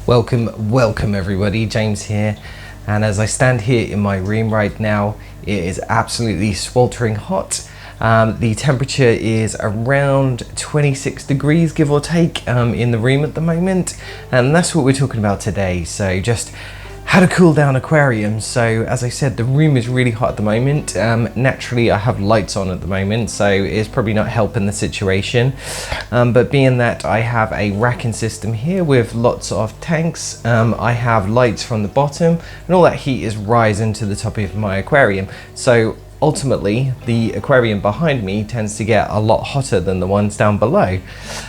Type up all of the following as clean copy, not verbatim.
Welcome everybody, James here, and as I stand here in my room right now, it is absolutely sweltering hot. The temperature is around 26 degrees, give or take, in the room at the moment, and that's what we're talking about today. So just how to cool down aquariums. So as I said, the room is really hot at the moment. Naturally I have lights on at the moment, so it's probably not helping the situation, but being that I have a racking system here with lots of tanks, I have lights from the bottom and all that heat is rising to the top of my aquarium. So ultimately the aquarium behind me tends to get a lot hotter than the ones down below.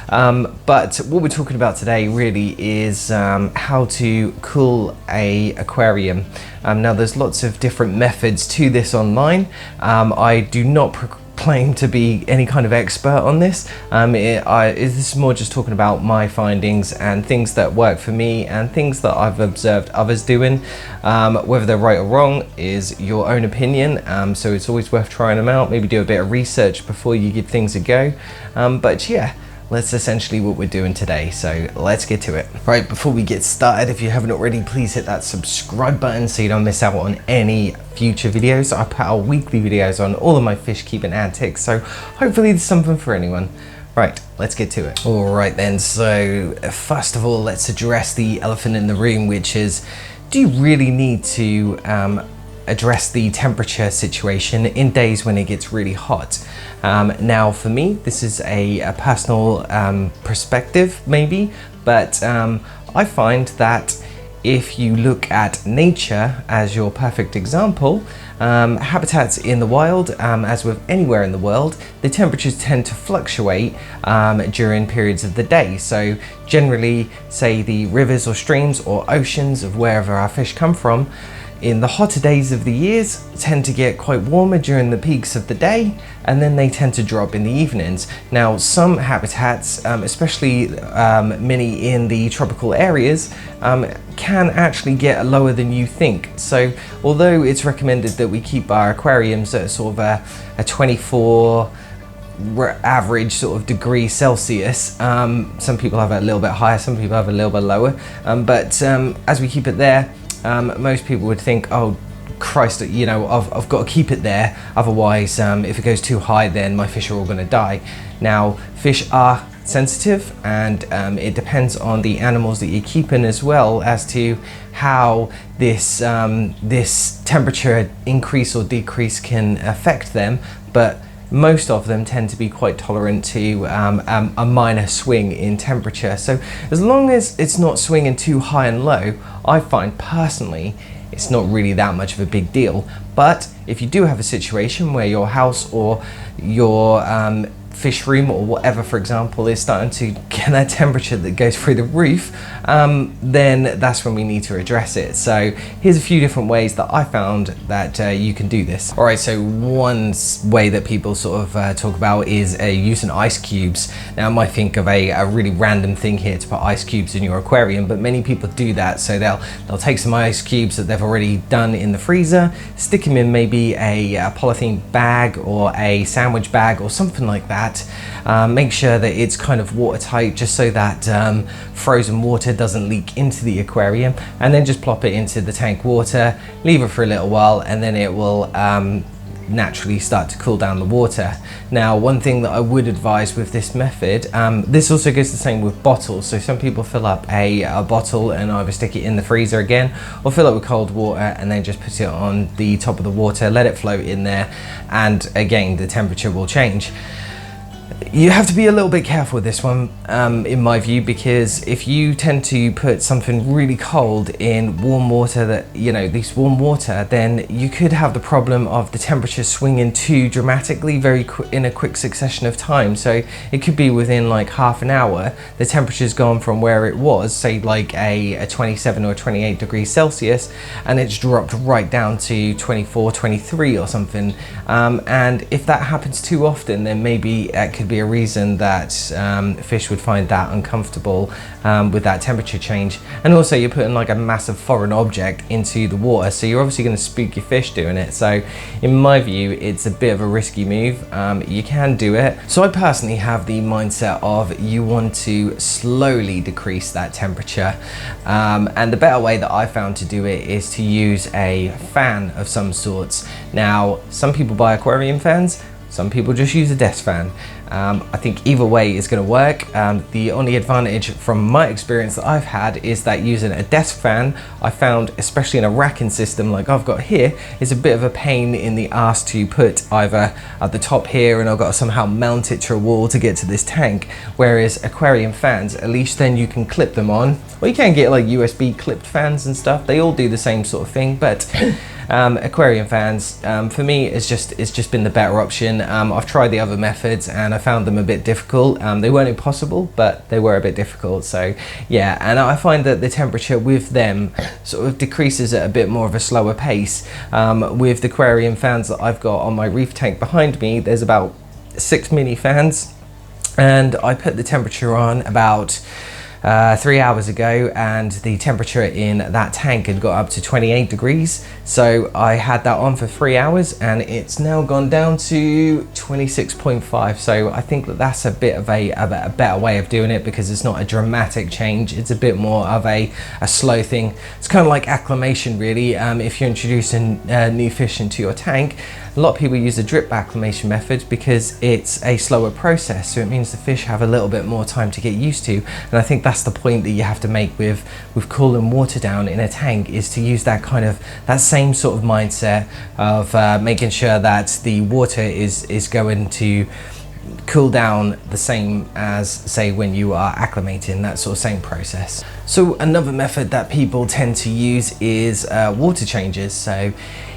But what we're talking about today really is how to cool a aquarium. Now there's lots of different methods to this online. I do not claim to be any kind of expert on this. This is more just talking about my findings and things that work for me and things that I've observed others doing. Whether they're right or wrong is your own opinion, so it's always worth trying them out. Maybe do a bit of research before you give things a go, but yeah, that's essentially what we're doing today, so let's get to it. Right, before we get started, if you haven't already, please hit that subscribe button so you don't miss out on any future videos. I put out weekly videos on all of my fish keeping antics, so hopefully there's something for anyone. Right, let's get to it. All right then, so first of all, let's address the elephant in the room, which is, do you really need to address the temperature situation in days when it gets really hot? Now for me, this is a personal perspective maybe, but I find that if you look at nature as your perfect example, habitats in the wild, as with anywhere in the world, the temperatures tend to fluctuate during periods of the day. So generally, say the rivers or streams or oceans of wherever our fish come from, in the hotter days of the years tend to get quite warmer during the peaks of the day, and then they tend to drop in the evenings. Now some habitats, especially many in the tropical areas, can actually get lower than you think. So although it's recommended that we keep our aquariums at sort of a 24 average sort of degree Celsius, some people have it a little bit higher, some people have it a little bit lower, but as we keep it there, most people would think, oh Christ, you know, I've got to keep it there, otherwise if it goes too high then my fish are all going to die. Now fish are sensitive, and it depends on the animals that you're keeping as well as to how this this temperature increase or decrease can affect them, but most of them tend to be quite tolerant to a minor swing in temperature. So as long as it's not swinging too high and low, I find personally it's not really that much of a big deal. But if you do have a situation where your house or your fish room or whatever, for example, is starting to get that temperature that goes through the roof, then that's when we need to address it. So here's a few different ways that I found that you can do this. All right, so one way that people sort of talk about is using ice cubes. Now I might think of a really random thing here to put ice cubes in your aquarium, but many people do that. So they'll take some ice cubes that they've already done in the freezer, stick them in maybe a polythene bag or a sandwich bag or something like that. Make sure that it's kind of watertight, just so that frozen water doesn't leak into the aquarium, and then just plop it into the tank water, leave it for a little while, and then it will naturally start to cool down the water. Now one thing that I would advise with this method, this also goes the same with bottles. So some people fill up a bottle and either stick it in the freezer again, or fill it with cold water and then just put it on the top of the water, let it float in there, and again the temperature will change. You have to be a little bit careful with this one, in my view, because if you tend to put something really cold in warm water, that, you know, this warm water, then you could have the problem of the temperature swinging too dramatically in a quick succession of time. So it could be within like half an hour, the temperature's gone from where it was, say like a 27 or 28 degrees Celsius, and it's dropped right down to 24, 23 or something. And if that happens too often, then maybe it could be be a reason that fish would find that uncomfortable with that temperature change. And also you're putting like a massive foreign object into the water, so you're obviously going to spook your fish doing it. So in my view, it's a bit of a risky move. You can do it. So I personally have the mindset of you want to slowly decrease that temperature, and the better way that I found to do it is to use a fan of some sorts. Now, some people buy aquarium fans, some people just use a desk fan. I think either way is going to work. The only advantage from my experience that I've had is that using a desk fan, I found, especially in a racking system like I've got here, is a bit of a pain in the ass to put either at the top here and I've got to somehow mount it to a wall to get to this tank. Whereas aquarium fans, at least then you can clip them on, or you can get like USB clipped fans and stuff. They all do the same sort of thing, but aquarium fans, for me, it's just been the better option. I've tried the other methods and I found them a bit difficult. They weren't impossible, but they were a bit difficult. So yeah, and I find that the temperature with them sort of decreases at a bit more of a slower pace. With the aquarium fans that I've got on my reef tank behind me, there's about 6 mini fans, and I put the temperature on about 3 hours ago, and the temperature in that tank had got up to 28 degrees. So I had that on for 3 hours and it's now gone down to 26.5. So I think that that's a bit of a better way of doing it, because it's not a dramatic change. It's a bit more of a slow thing. It's kind of like acclimation really. If you're introducing new fish into your tank, a lot of people use the drip acclimation method because it's a slower process, so it means the fish have a little bit more time to get used to. And I think that's the point that you have to make with cooling water down in a tank, is to use that same sort of mindset of making sure that the water is going to cool down the same as, say, when you are acclimating, that sort of same process. So another method that people tend to use is water changes. So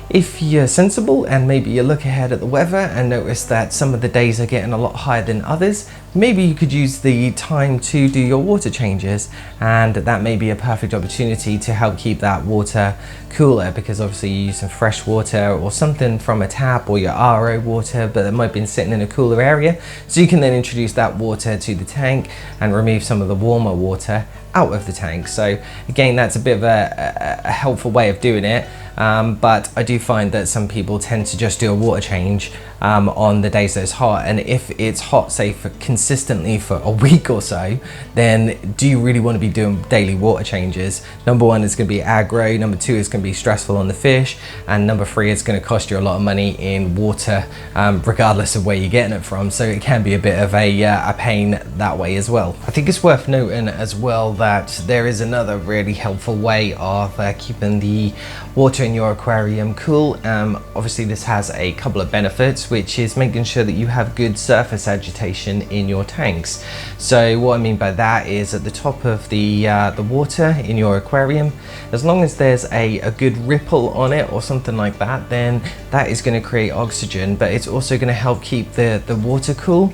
if you're sensible and maybe you look ahead at the weather and notice that some of the days are getting a lot higher than others, maybe you could use the time to do your water changes, and that may be a perfect opportunity to help keep that water cooler, because obviously you're using fresh water or something from a tap or your RO water, but it might have been sitting in a cooler area. So you can then introduce that water to the tank and remove some of the warmer water out of the tank. So again, that's a bit of a helpful way of doing it. But I do find that some people tend to just do a water change on the days that it's hot, and if it's hot, say for consistently for a week or so, then do you really want to be doing daily water changes? Number one, it's going to be aggro. Number two, it's going to be stressful on the fish, and number three, it's going to cost you a lot of money in water, regardless of where you're getting it from. So it can be a bit of a pain that way as well. I think it's worth noting as well that there is another really helpful way of keeping the water in your aquarium cool. Obviously this has a couple of benefits, which is making sure that you have good surface agitation in your tanks. So what I mean by that is at the top of the water in your aquarium, as long as there's a good ripple on it or something like that, then that is going to create oxygen, but it's also going to help keep the water cool.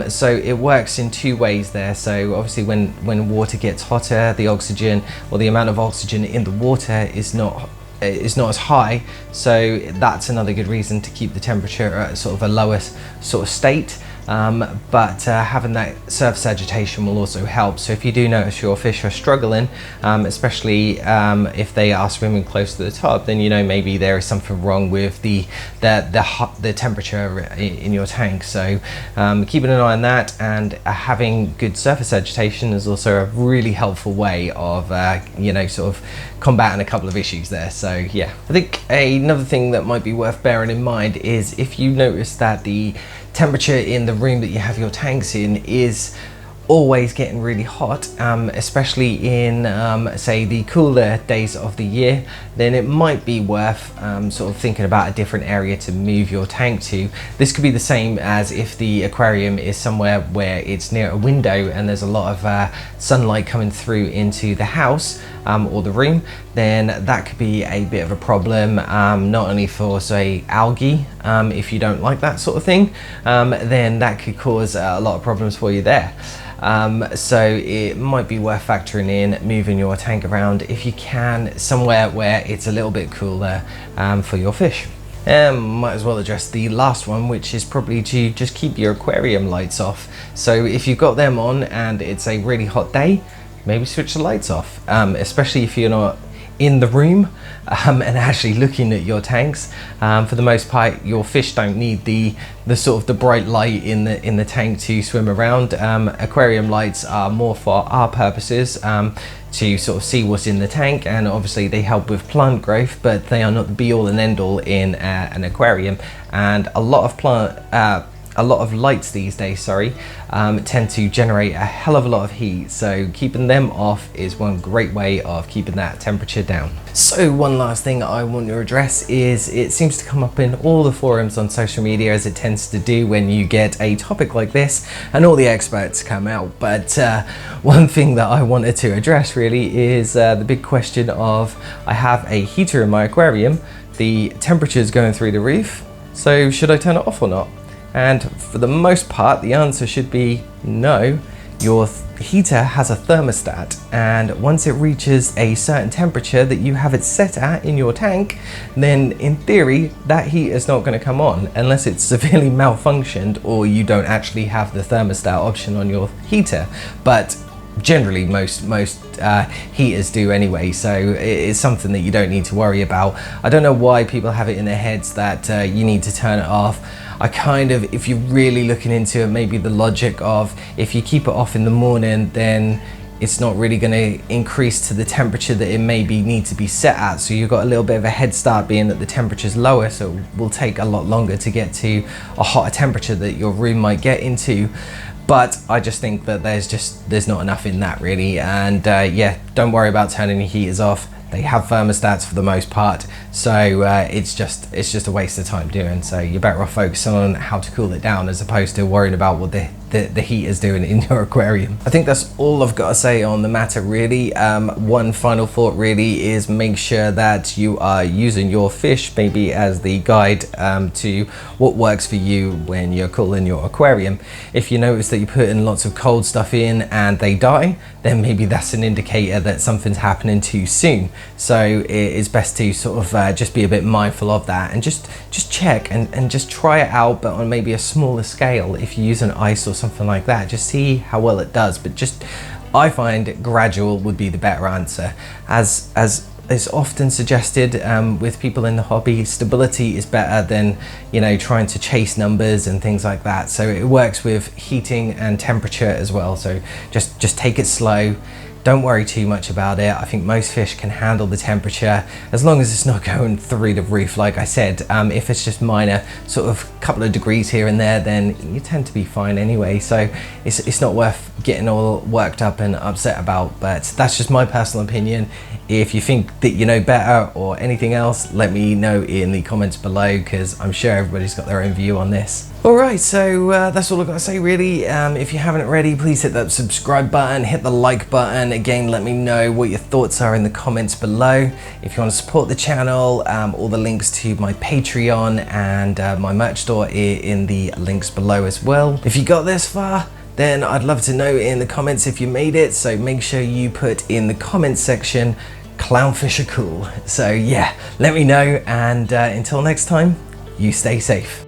So it works in two ways there. So obviously when water gets hotter, the oxygen, or the amount of oxygen in the water is not as high, so that's another good reason to keep the temperature at sort of a lower sort of state. But having that surface agitation will also help. So if you do notice your fish are struggling, especially if they are swimming close to the top, then you know maybe there is something wrong with the temperature in your tank. So keeping an eye on that, and having good surface agitation is also a really helpful way of sort of combating a couple of issues there. So yeah, I think another thing that might be worth bearing in mind is if you notice that the temperature in the room that you have your tanks in is always getting really hot, especially in say the cooler days of the year, then it might be worth sort of thinking about a different area to move your tank to. This could be the same as if the aquarium is somewhere where it's near a window and there's a lot of sunlight coming through into the house or the room, then that could be a bit of a problem, not only for, say, algae, if you don't like that sort of thing, then that could cause a lot of problems for you there. So it might be worth factoring in moving your tank around, if you can, somewhere where it's a little bit cooler for your fish. Might as well address the last one, which is probably to just keep your aquarium lights off. So if you've got them on and it's a really hot day, maybe switch the lights off, especially if you're not in the room and actually looking at your tanks. For the most part, your fish don't need the sort of the bright light in the tank to swim around. Aquarium lights are more for our purposes, to sort of see what's in the tank, and obviously they help with plant growth, but they are not the be all and end all in an aquarium. And a lot of lights these days, tend to generate a hell of a lot of heat, so keeping them off is one great way of keeping that temperature down. So one last thing I want to address is, it seems to come up in all the forums on social media, as it tends to do when you get a topic like this and all the experts come out. But one thing that I wanted to address really is the big question of, I have a heater in my aquarium, the temperature is going through the roof, so should I turn it off or not? And for the most part, the answer should be no. Your heater has a thermostat, and once it reaches a certain temperature that you have it set at in your tank, then in theory that heat is not going to come on unless it's severely malfunctioned or you don't actually have the thermostat option on your heater. But generally most heaters do anyway, so it's something that you don't need to worry about. I don't know why people have it in their heads that you need to turn it off. If you're really looking into it, maybe the logic of, if you keep it off in the morning, then it's not really going to increase to the temperature that it maybe need to be set at. So you've got a little bit of a head start, being that the temperature's lower, so it will take a lot longer to get to a hotter temperature that your room might get into. But I just think that there's not enough in that really. And yeah, don't worry about turning your heaters off. They have thermostats for the most part, so it's just a waste of time doing. So you're better off focusing on how to cool it down, as opposed to worrying about what the heat is doing in your aquarium. I think that's all I've got to say on the matter really. One final thought really is, make sure that you are using your fish maybe as the guide to what works for you when you're cooling your aquarium. If you notice that you put in lots of cold stuff in and they die, then maybe that's an indicator that something's happening too soon. So it's best to sort of just be a bit mindful of that, and just check and just try it out, but on maybe a smaller scale. If you use an ice or something like that, just see how well it does. But I find gradual would be the better answer. As is often suggested with people in the hobby, stability is better than, you know, trying to chase numbers and things like that. So it works with heating and temperature as well. So just take it slow. Don't worry too much about it. I think most fish can handle the temperature, as long as it's not going through the roof, like I said. If it's just minor, sort of couple of degrees here and there, then you tend to be fine anyway. So it's not worth getting all worked up and upset about. But that's just my personal opinion. If you think that you know better or anything else, let me know in the comments below, because I'm sure everybody's got their own view on this. Alright, so that's all I've got to say really. If you haven't already, please hit that subscribe button, hit the like button. Again, let me know what your thoughts are in the comments below. If you want to support the channel, all the links to my Patreon and my merch store are in the links below as well. If you got this far, then I'd love to know in the comments if you made it. So make sure you put in the comments section, clownfish are cool. So yeah, let me know, and until next time, you stay safe.